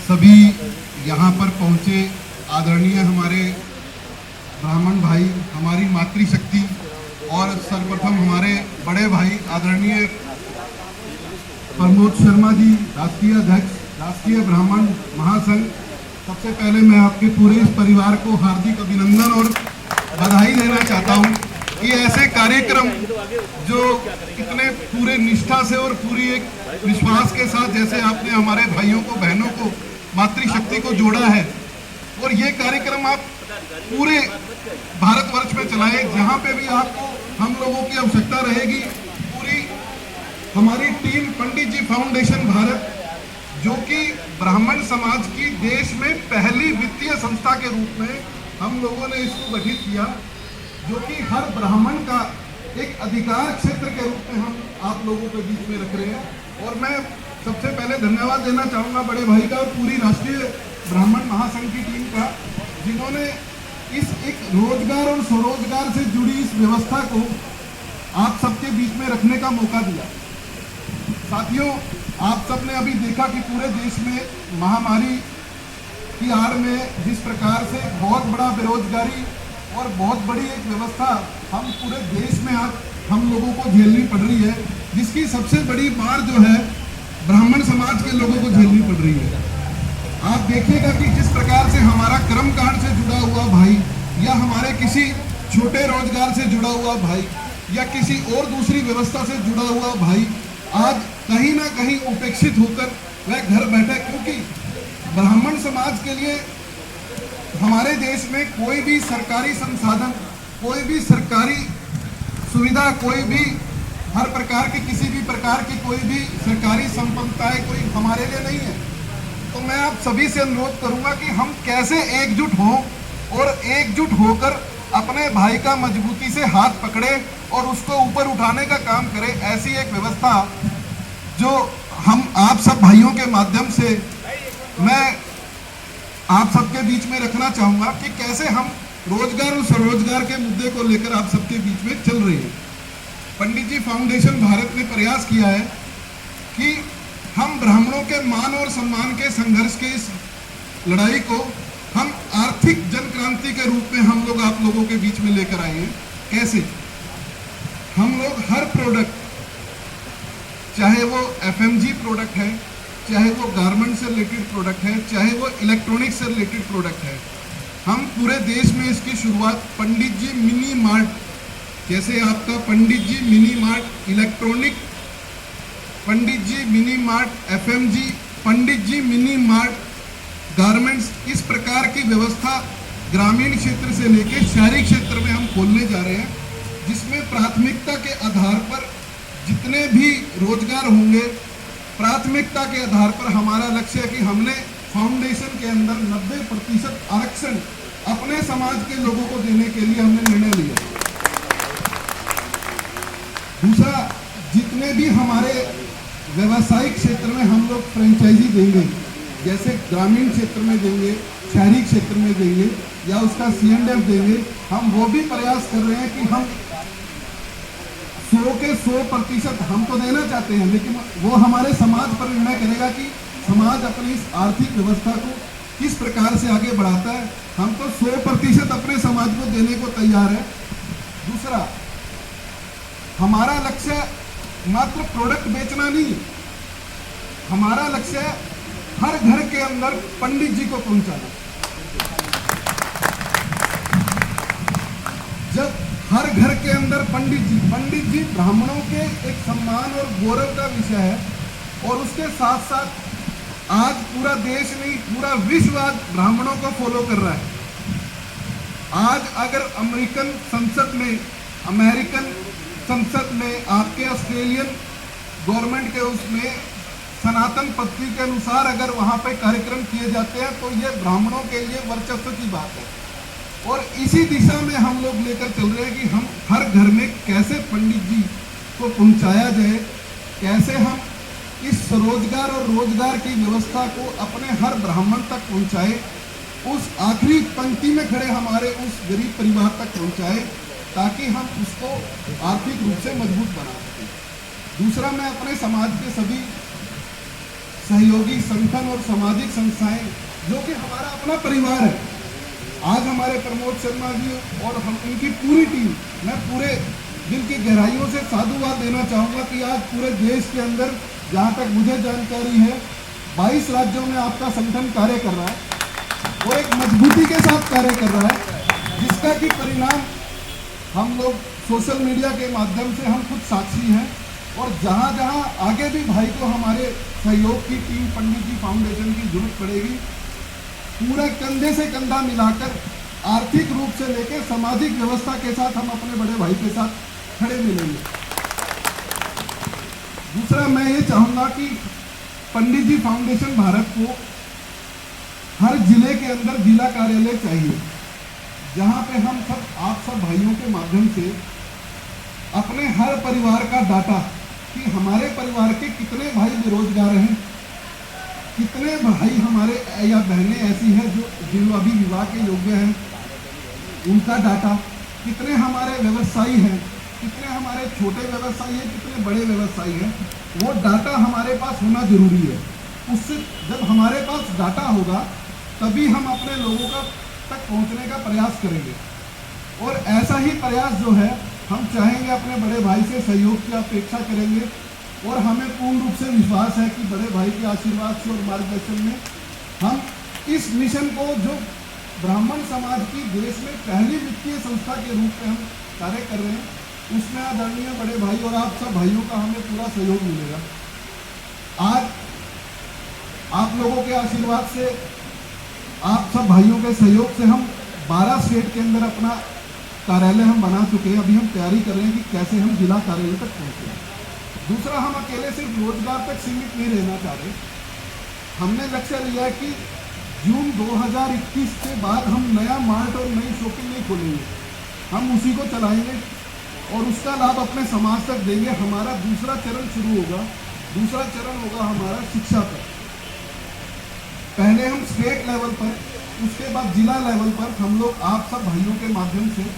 सभी यहाँ पर पहुँचे आदरणीय हमारे ब्राह्मण भाई, हमारी मातृशक्ति और सर्वप्रथम हमारे बड़े भाई आदरणीय प्रमोद शर्मा जी, राष्ट्रीय अध्यक्ष राष्ट्रीय ब्राह्मण महासंघ। सबसे पहले मैं आपके पूरे इस परिवार को हार्दिक अभिनंदन और बधाई देना चाहता हूँ कि ऐसे कार्यक्रम जो इतने पूरे निष्ठा से और पूरी एक विश्वास के साथ जैसे आपने हमारे भाइयों को, बहनों को, मातृशक्ति को जोड़ा है, और ये कार्यक्रम आप पूरे भारतवर्ष में चलाएं, जहाँ पे भी आपको हम लोगों की आवश्यकता रहेगी। पूरी हमारी टीम पंडित जी फाउंडेशन भारत, जो कि ब्राह्मण समाज की देश में पहली वित्तीय संस्था के रूप में हम लोगों ने इसको गठित किया, जो कि हर ब्राह्मण का एक अधिकार क्षेत्र के रूप में हम आप लोगों के बीच में रख रहे हैं। और मैं सबसे पहले धन्यवाद देना चाहूँगा बड़े भाई का और पूरी राष्ट्रीय ब्राह्मण महासंघ की टीम का, जिन्होंने इस एक रोजगार और स्वरोजगार से जुड़ी इस व्यवस्था को आप सबके बीच में रखने का मौका दिया। साथियों, आप सबने अभी देखा कि पूरे देश में महामारी की आड़ में जिस प्रकार से बहुत बड़ा बेरोजगारी और बहुत बड़ी एक व्यवस्था हम पूरे देश में आज हम लोगों को झेलनी पड़ रही है, जिसकी सबसे बड़ी मार जो है ब्राह्मण समाज के लोगों को झेलनी पड़ रही है। आप देखिएगा कि जिस प्रकार से हमारा कर्मकांड से जुड़ा हुआ भाई या हमारे किसी छोटे रोजगार से जुड़ा हुआ भाई या किसी और दूसरी व्यवस्था से जुड़ा हुआ भाई आज कहीं ना कहीं उपेक्षित होकर वह घर बैठे, क्योंकि ब्राह्मण समाज के लिए हमारे देश में कोई भी सरकारी संसाधन, कोई भी सरकारी सुविधा, कोई भी हर प्रकार की किसी भी प्रकार की कोई भी सरकारी संपन्नताएं कोई हमारे लिए नहीं है। तो मैं आप सभी से अनुरोध करूंगा कि हम कैसे एकजुट हों और एकजुट होकर अपने भाई का मजबूती से हाथ पकड़े और उसको ऊपर उठाने का काम करें। ऐसी एक व्यवस्था जो हम आप सब भाइयों के माध्यम से मैं आप सबके बीच में रखना चाहूँगा कि कैसे हम रोजगार और स्वरोजगार के मुद्दे को लेकर आप सबके बीच में चल रहे हैं। पंडित जी फाउंडेशन भारत ने प्रयास किया है कि हम ब्राह्मणों के मान और सम्मान के संघर्ष के इस लड़ाई को हम आर्थिक जन क्रांति के रूप में हम लोग आप लोगों के बीच में लेकर आए हैं। कैसे हम लोग हर प्रोडक्ट, चाहे वो एफएमजी प्रोडक्ट है, चाहे वो गारमेंट से रिलेटेड प्रोडक्ट है, चाहे वो इलेक्ट्रॉनिक्स से रिलेटेड प्रोडक्ट है, हम पूरे देश में इसकी शुरुआत पंडित जी मिनी मार्ट, जैसे आपका पंडित जी मिनी मार्ट इलेक्ट्रॉनिक, पंडित जी मिनी मार्ट एफएमजी, पंडित जी मिनी मार्ट गारमेंट्स, इस प्रकार की व्यवस्था ग्रामीण क्षेत्र से लेकर शहरी क्षेत्र में हम खोलने जा रहे हैं, जिसमें प्राथमिकता के आधार पर जितने भी रोजगार होंगे, प्राथमिकता के आधार पर हमारा लक्ष्य है कि हमने फाउंडेशन के अंदर 90% आरक्षण अपने समाज के लोगों को देने के लिए हमने निर्णय लिया। दूसरा, जितने भी हमारे व्यवसायिक क्षेत्र में हम लोग फ्रेंचाइजी देंगे, जैसे ग्रामीण क्षेत्र में देंगे, शहरी क्षेत्र में देंगे या उसका C&F देंगे, हम वो भी प्रयास कर रहे हैं कि हम 100 के 100% हम तो देना चाहते हैं, लेकिन वो हमारे समाज पर निर्णय करेगा कि समाज अपनी इस आर्थिक व्यवस्था को किस प्रकार से आगे बढ़ाता है। हम तो 100% अपने समाज को देने को तैयार है। दूसरा, हमारा लक्ष्य मात्र प्रोडक्ट बेचना नहीं, हमारा लक्ष्य है हर घर के अंदर पंडित जी को पहुंचाना। जब हर घर के अंदर पंडित जी ब्राह्मणों के एक सम्मान और गौरव का विषय है, और उसके साथ साथ आज पूरा देश नहीं, पूरा विश्व आज ब्राह्मणों को फॉलो कर रहा है। आज अगर अमेरिकन संसद में आपके ऑस्ट्रेलियन गवर्नमेंट के उसमें सनातन पद्धति के अनुसार अगर वहाँ पे कार्यक्रम किए जाते हैं, तो ये ब्राह्मणों के लिए वर्चस्व की बात है। और इसी दिशा में हम लोग लेकर चल रहे हैं कि हम हर घर में कैसे पंडित जी को पहुंचाया जाए, कैसे हम इस स्वरोजगार और रोजगार की व्यवस्था को अपने हर ब्राह्मण तक पहुंचाए, उस आखिरी पंक्ति में खड़े हमारे उस गरीब परिवार तक पहुंचाए, ताकि हम उसको आर्थिक रूप से मजबूत बना सकें। दूसरा, मैं अपने समाज के सहयोगी संगठन और सामाजिक संस्थाएं जो कि हमारा अपना परिवार है। आज हमारे प्रमोद शर्मा जी और हम उनकी पूरी टीम, मैं पूरे दिल की गहराइयों से साधुवाद देना चाहूँगा कि आज पूरे देश के अंदर जहाँ तक मुझे जानकारी है 22 राज्यों में आपका संगठन कार्य कर रहा है और एक मजबूती के साथ कार्य कर रहा है, जिसका कि परिणाम हम लोग सोशल मीडिया के माध्यम से हम खुद साक्षी हैं। और जहाँ जहाँ आगे भी भाई को हमारे सहयोग की टीम पंडित जी फाउंडेशन की जरूरत पड़ेगी, पूरा कंधे से कंधा मिलाकर आर्थिक रूप से लेकर सामाजिक व्यवस्था के साथ हम अपने बड़े भाई के साथ खड़े मिलेंगे। दूसरा मैं ये चाहूँगा कि पंडित जी फाउंडेशन भारत को हर जिले के अंदर जिला कार्यालय चाहिए, जहाँ पे हम सब आप सब भाइयों के माध्यम से अपने हर परिवार का डाटा कि हमारे परिवार के कितने भाई बेरोजगार हैं, कितने भाई हमारे या बहनें ऐसी हैं जो अभी विवाह के योग्य हैं, उनका डाटा, कितने हमारे व्यवसायी हैं, कितने हमारे छोटे व्यवसायी हैं, कितने बड़े व्यवसायी हैं, वो डाटा हमारे पास होना जरूरी है। उससे जब हमारे पास डाटा होगा तभी हम अपने लोगों तक पहुंचने का प्रयास करेंगे। और ऐसा ही प्रयास जो है हम चाहेंगे, अपने बड़े भाई से सहयोग की अपेक्षा करेंगे और हमें पूर्ण रूप से विश्वास है कि बड़े भाई के आशीर्वाद से और मार्गदर्शन में हम इस मिशन को, जो ब्राह्मण समाज की देश में पहली वित्तीय संस्था के रूप में हम कार्य कर रहे हैं, उसमें आदरणीय बड़े भाई और आप सब भाइयों का हमें पूरा सहयोग मिलेगा। आज आप लोगों के आशीर्वाद से, आप सब भाइयों के सहयोग से हम 12 स्टेट के अंदर अपना कार्यालय हम बना चुके हैं। अभी हम तैयारी कर रहे हैं कि कैसे हम जिला कार्यालय तक पहुँचे। दूसरा, हम अकेले सिर्फ रोजगार तक सीमित नहीं रहना चाह रहे। हमने लक्ष्य लिया है कि जून 2021 के बाद हम नया मार्ट और नई शॉपिंग नहीं खोलेंगे, हम उसी को चलाएंगे और उसका लाभ अपने समाज तक देंगे। हमारा दूसरा चरण शुरू होगा। दूसरा चरण होगा हमारा शिक्षा पर। पहले हम स्टेट लेवल पर, उसके बाद जिला लेवल पर हम लोग आप सब भाइयों के माध्यम से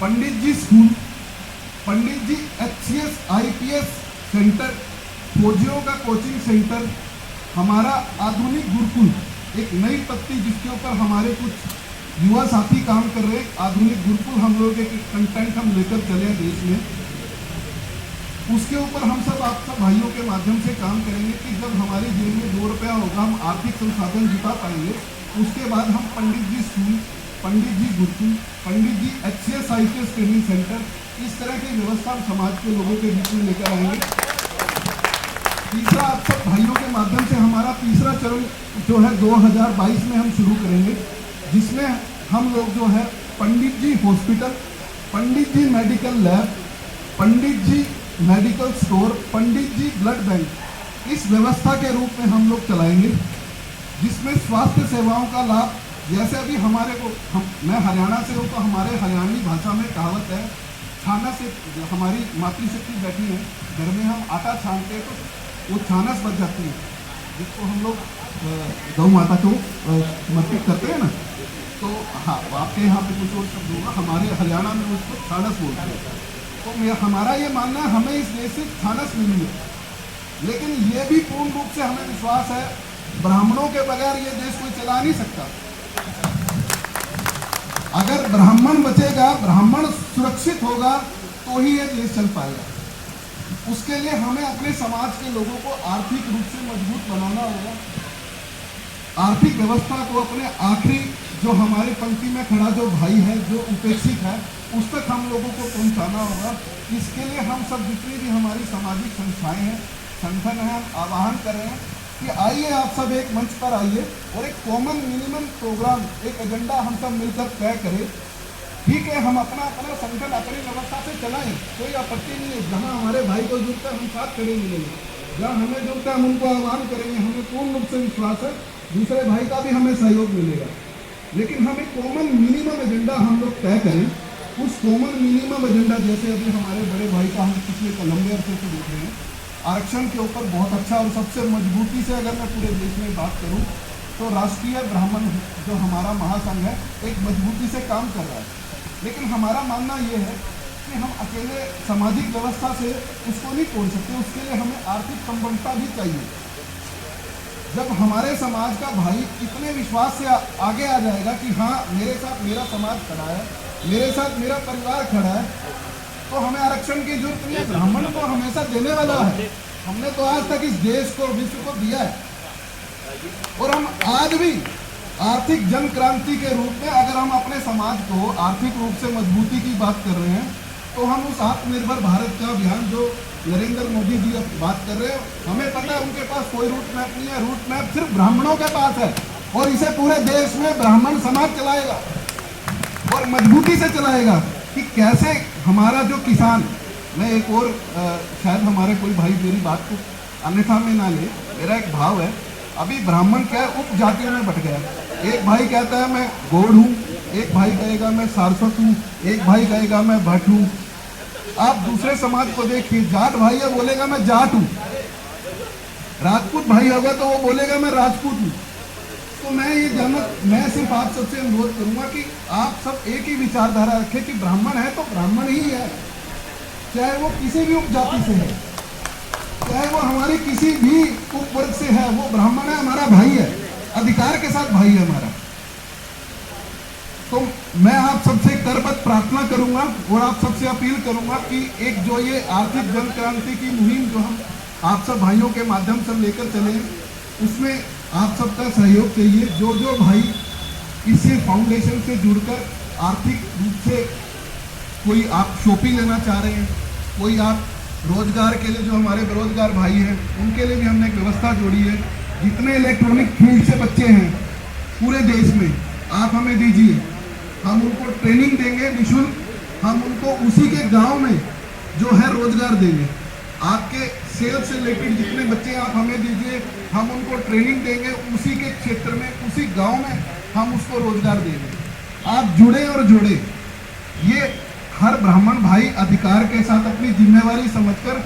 पंडित जी स्कूल, पंडित जी HCS IPS सेंटर, फौजियों का कोचिंग सेंटर, हमारा आधुनिक गुरुकुल, एक नई पत्ती जिसके ऊपर हमारे कुछ युवा साथी काम कर रहे हैं। आधुनिक गुरुकुल हम लोग एक कंटेंट हम लेकर चले हैं देश में, उसके ऊपर हम सब आप सब भाइयों के माध्यम से काम करेंगे कि जब हमारी जेब में 2 रुपया होगा, हम आर्थिक संसाधन जुटा पाएंगे। उसके बाद हम पंडित जी स्कूल, पंडित जी गुरुकुल, पंडित जी HCS IPS ट्रेनिंग सेंटर, इस तरह की व्यवस्था हम समाज के लोगों के बीच में लेकर आएंगे। तीसरा, आप सब भाइयों के माध्यम से हमारा तीसरा चरण जो है 2022 में हम शुरू करेंगे, जिसमें हम लोग जो है पंडित जी हॉस्पिटल, पंडित जी मेडिकल लैब, पंडित जी मेडिकल स्टोर, पंडित जी ब्लड बैंक, इस व्यवस्था के रूप में हम लोग चलाएंगे, जिसमें स्वास्थ्य सेवाओं का लाभ, जैसे अभी हमारे को मैं हरियाणा से हूँ तो हमारे हरियाणवी भाषा में कहावत है, छानस से हमारी मातृशक्ति बैठी है, घर में हम आटा छानते हैं तो वो छानस बच जाती है, जिसको हम लोग गौ माता को समर्पित करते हैं ना। तो हाँ, आपके यहाँ पे कुछ और शब्द होगा, हमारे हरियाणा में उसको छानस बोलते हैं। तो हमारा ये मानना है हमें इस देश से छानस मिली है, लेकिन ये भी पूर्ण रूप से हमें विश्वास है ब्राह्मणों के बगैर ये देश कोई चला नहीं सकता। अगर ब्राह्मण बचेगा, ब्राह्मण सुरक्षित होगा तो ही ये देश चल पाएगा। उसके लिए हमें अपने समाज के लोगों को आर्थिक रूप से मजबूत बनाना होगा। आर्थिक व्यवस्था को अपने आखिरी जो हमारे पंक्ति में खड़ा जो भाई है, जो उपेक्षित है, उस तक हम लोगों को पहुंचाना होगा। इसके लिए हम सब जितनी भी हमारी सामाजिक संस्थाएं हैं, संगठन है, हम आह्वान कर रहे हैं कि आइए आप सब एक मंच पर आइए और एक कॉमन मिनिमम प्रोग्राम, एक एजेंडा हम सब मिलकर तय करें। ठीक है, हम अपना अपना संगठन अपनी व्यवस्था से चलाएं, कोई आपत्ति नहीं है। जहाँ हमारे भाई को जरूरत है हम साथ खड़े मिलेंगे, जहाँ हमें जरूरत है हम उनको आह्वान करेंगे। हमें पूर्ण रूप से विश्वास है दूसरे भाई का भी हमें सहयोग मिलेगा, लेकिन हमें कॉमन मिनिमम एजेंडा हम लोग तय करें। उस कॉमन मिनिमम एजेंडा, जैसे अभी हमारे बड़े भाई का हम पिछले लंबे अरसे से देख रहे हैं, आरक्षण के ऊपर बहुत अच्छा और सबसे मजबूती से अगर मैं पूरे देश में बात करूं तो राष्ट्रीय ब्राह्मण जो हमारा महासंघ है एक मजबूती से काम कर रहा है। लेकिन हमारा मानना ये है कि हम अकेले सामाजिक व्यवस्था से उसको नहीं तोड़ सकते, उसके लिए हमें आर्थिक संबद्धता भी चाहिए। जब हमारे समाज का भाई इतने विश्वास से आगे आ जाएगा कि हाँ मेरे साथ मेरा समाज खड़ा है, मेरे साथ मेरा परिवार खड़ा है, तो हमें आरक्षण की जरूरत नहीं है। ब्राह्मण तो हमेशा देने वाला है, हमने तो आज तक इस देश को, विश्व को दिया है। और हम आज भी आर्थिक जन क्रांति के रूप में अगर हम अपने समाज को आर्थिक रूप से मजबूती की बात कर रहे हैं, तो हम उस आत्मनिर्भर भारत का अभियान जो नरेंद्र मोदी जी अब बात कर रहे हैं, हमें पता है उनके पास कोई रूट मैप नहीं है। रूट मैप सिर्फ ब्राह्मणों के पास है और इसे पूरे देश में ब्राह्मण समाज चलाएगा और मजबूती से चलाएगा। कि कैसे हमारा जो किसान, मैं एक और शायद हमारे कोई भाई मेरी बात को अन्यथा में ना ले, मेरा एक भाव है, अभी ब्राह्मण क्या है उप जातियों में बट गया। एक भाई कहता है मैं गौड़ हूँ, एक भाई कहेगा मैं सारस्वत हूँ, एक भाई कहेगा मैं भट्ट हूँ। आप दूसरे समाज को देखिए, जाट भाई है बोलेगा मैं जाट हूँ, राजपूत भाई होगा तो वो बोलेगा मैं राजपूत हूँ। तो मैं सिर्फ आप सबसे अनुरोध करूंगा कि आप सब एक ही विचारधारा रखें कि ब्राह्मण है तो ब्राह्मण ही है, चाहे वो किसी भी उपजाति से है, चाहे वो हमारी किसी भी उपवर्ग से है, वो ब्राह्मण है, हमारा भाई है, अधिकार के साथ भाई है हमारा। तो मैं आप सबसे करबद्ध प्रार्थना करूंगा और आप सबसे अपील करूंगा कि एक जो ये आर्थिक जन क्रांति की मुहिम जो हम आप सब भाइयों के माध्यम से लेकर चले, उसमें आप सबका सहयोग चाहिए। जो भाई इसी फाउंडेशन से जुड़कर आर्थिक रूप से कोई आप शॉपिंग लेना चाह रहे हैं, कोई आप रोजगार के लिए, जो हमारे बेरोजगार भाई हैं उनके लिए भी हमने एक व्यवस्था जोड़ी है। जितने इलेक्ट्रॉनिक फील्ड से बच्चे हैं पूरे देश में, आप हमें दीजिए, हम उनको ट्रेनिंग देंगे निःशुल्क, हम उनको उसी के गांव में जो है रोजगार देंगे। आपके सेल्स से रिलेटेड जितने बच्चे आप हमें दीजिए, हम उनको ट्रेनिंग देंगे, उसी के क्षेत्र में, उसी गांव में हम उसको रोजगार देंगे। आप जुड़े और जुड़े, ये हर ब्राह्मण भाई अधिकार के साथ अपनी जिम्मेवारी समझकर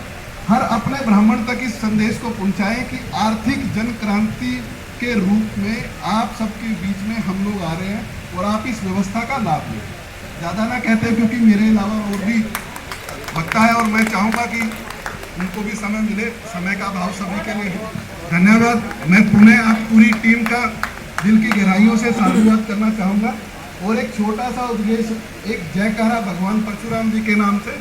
हर अपने ब्राह्मण तक इस संदेश को पहुंचाएं कि आर्थिक जन क्रांति के रूप में आप सबके बीच में हम लोग आ रहे हैं और आप इस व्यवस्था का लाभ लें। ज़्यादा ना कहते क्योंकि मेरे अलावा और भी वक्ता है और मैं चाहूँगा कि उनको भी समय मिले, समय का भाव सभी के लिए है। धन्यवाद। मैं पुनः आप पूरी टीम का दिल की गहराइयों से साधुवाद करना चाहूँगा और एक छोटा सा उद्देश्य, एक जयकारा भगवान परशुराम जी के नाम से।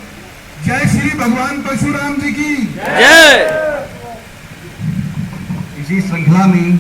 जय श्री भगवान परशुराम जी की जय। इसी श्रृंखला में